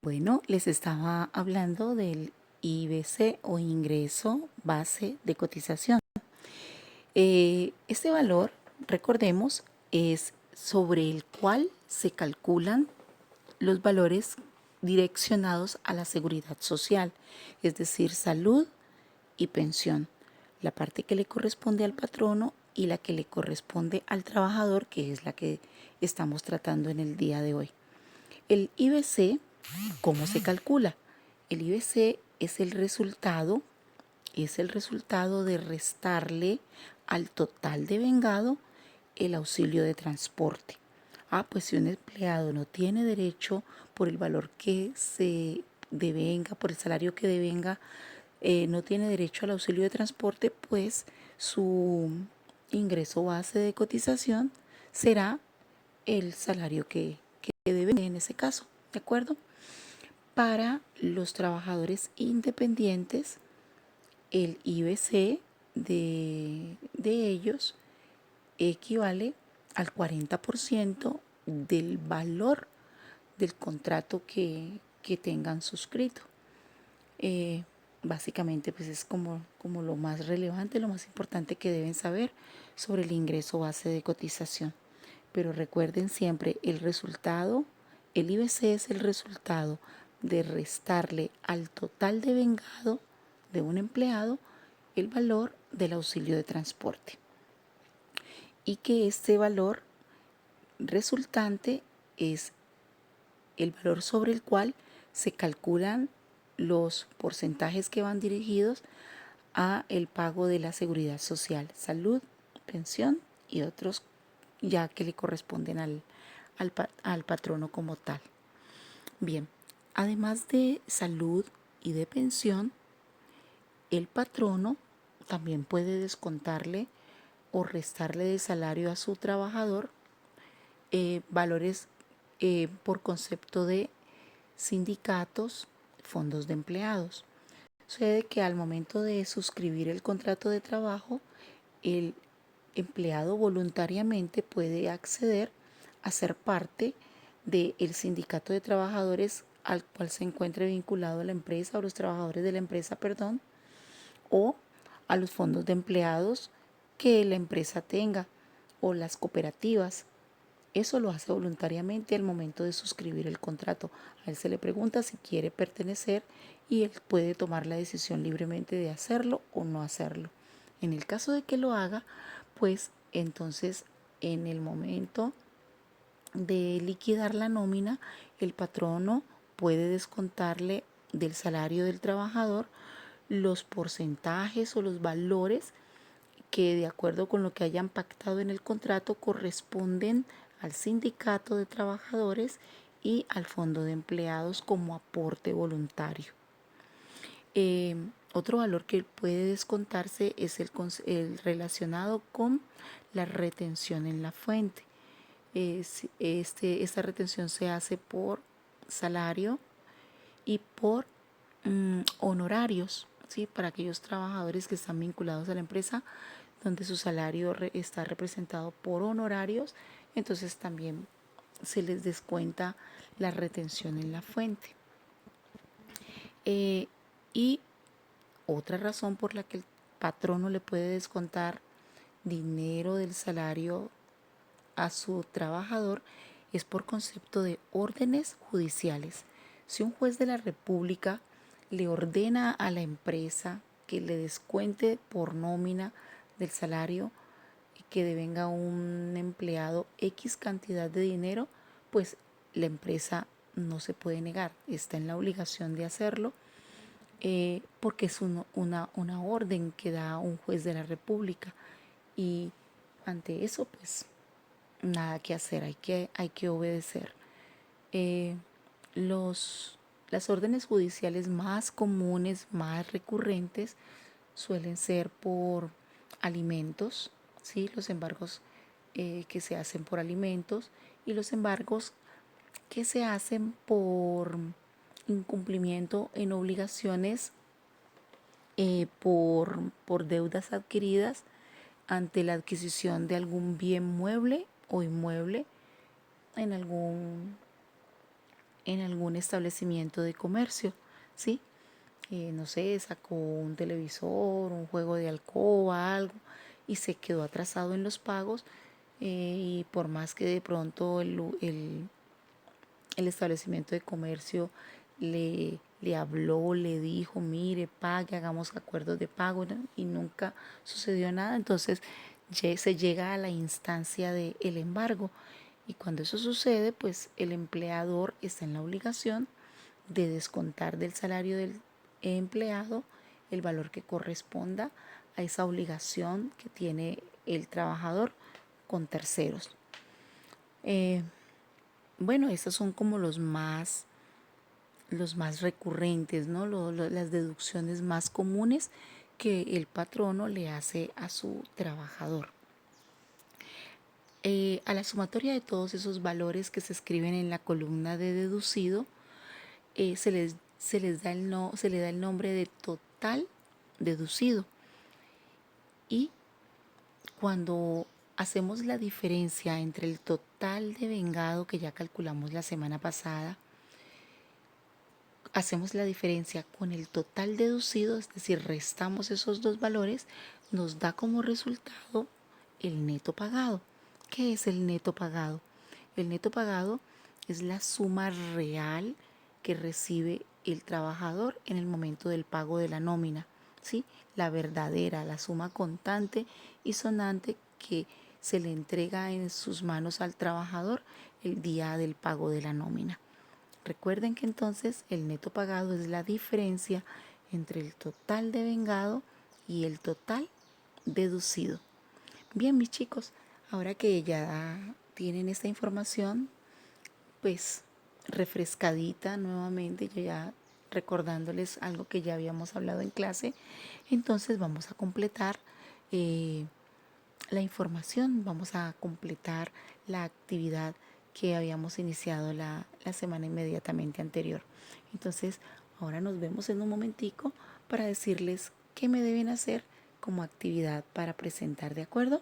Bueno, les estaba hablando del IBC o ingreso base de cotización. Este valor, recordemos, es sobre el cual se calculan los valores direccionados a la seguridad social, es decir, salud y pensión. La parte que le corresponde al patrono y la que le corresponde al trabajador, que es la que estamos tratando en el día de hoy. El IBC, ¿cómo se calcula? El IBC es el resultado de restarle al total devengado el auxilio de transporte. Pues si un empleado no tiene derecho por el valor que se devenga, por el salario que devenga, no tiene derecho al auxilio de transporte, pues su ingreso base de cotización será el salario que debe en ese caso, ¿de acuerdo? Para los trabajadores independientes, el IBC de ellos equivale al 40% del valor del contrato que tengan suscrito. Básicamente pues es como lo más relevante, lo más importante que deben saber sobre el ingreso base de cotización. Pero recuerden siempre el IBC es el resultado de restarle al total devengado de un empleado el valor del auxilio de transporte. Y que este valor resultante es el valor sobre el cual se calculan los porcentajes que van dirigidos a el pago de la seguridad social, salud, pensión y otros ya que le corresponden al patrono como tal. Bien, además de salud y de pensión, el patrono también puede descontarle o restarle de salario a su trabajador valores por concepto de sindicatos, fondos de empleados. Sucede que al momento de suscribir el contrato de trabajo, el empleado voluntariamente puede acceder a ser parte del sindicato de trabajadores al cual se encuentre vinculado la empresa o los trabajadores de la empresa, perdón, o a los fondos de empleados que la empresa tenga o las cooperativas. Eso lo hace voluntariamente al momento de suscribir el contrato. A él se le pregunta si quiere pertenecer y él puede tomar la decisión libremente de hacerlo o no hacerlo. En el caso de que lo haga, pues entonces en el momento de liquidar la nómina, el patrono puede descontarle del salario del trabajador los porcentajes o los valores que de acuerdo con lo que hayan pactado en el contrato corresponden al sindicato de trabajadores y al fondo de empleados como aporte voluntario. Otro valor que puede descontarse es el relacionado con la retención en la fuente. Esta retención se hace por salario y por honorarios, ¿sí? Para aquellos trabajadores que están vinculados a la empresa donde su salario está representado por honorarios, entonces también se les descuenta la retención en la fuente. Y otra razón por la que el patrono le puede descontar dinero del salario a su trabajador es por concepto de órdenes judiciales. Si un juez de la República le ordena a la empresa que le descuente por nómina del salario que devenga un empleado X cantidad de dinero, pues la empresa no se puede negar, está en la obligación de hacerlo porque es una orden que da un juez de la República y ante eso pues nada que hacer, hay que obedecer. Eh, las órdenes judiciales más comunes, más recurrentes, suelen ser por alimentos, ¿sí? Los embargos que se hacen por alimentos y los embargos que se hacen por incumplimiento en obligaciones por deudas adquiridas ante la adquisición de algún bien mueble o inmueble en en algún establecimiento de comercio, ¿sí? No sé, sacó un televisor, un juego de alcoba, algo, y se quedó atrasado en los pagos, y por más que de pronto el establecimiento de comercio le habló, le dijo, mire, pague, hagamos acuerdos de pago, ¿no? Y nunca sucedió nada. Entonces se llega a la instancia del embargo. Y cuando eso sucede, pues el empleador está en la obligación de descontar del salario del empleado el valor que corresponda a esa obligación que tiene el trabajador con terceros. Bueno, estos son como los más recurrentes, ¿no? Las deducciones más comunes que el patrono le hace a su trabajador. A la sumatoria de todos esos valores que se escriben en la columna de deducido, se le da el nombre de total deducido. Y cuando hacemos la diferencia entre el total de vengado que ya calculamos la semana pasada, hacemos la diferencia con el total deducido, es decir, restamos esos dos valores, nos da como resultado el neto pagado. ¿Qué es el neto pagado? El neto pagado es la suma real que recibe el trabajador en el momento del pago de la nómina, ¿sí? La verdadera, la suma contante y sonante que se le entrega en sus manos al trabajador el día del pago de la nómina. Recuerden que entonces el neto pagado es la diferencia entre el total de vengado y el total deducido. Bien, mis chicos, ahora que ya tienen esta información, pues refrescadita nuevamente, yo ya recordándoles algo que ya habíamos hablado en clase, entonces vamos a completar la información, vamos a completar la actividad que habíamos iniciado la semana inmediatamente anterior. Entonces, ahora nos vemos en un momentico para decirles qué me deben hacer como actividad para presentar, ¿de acuerdo?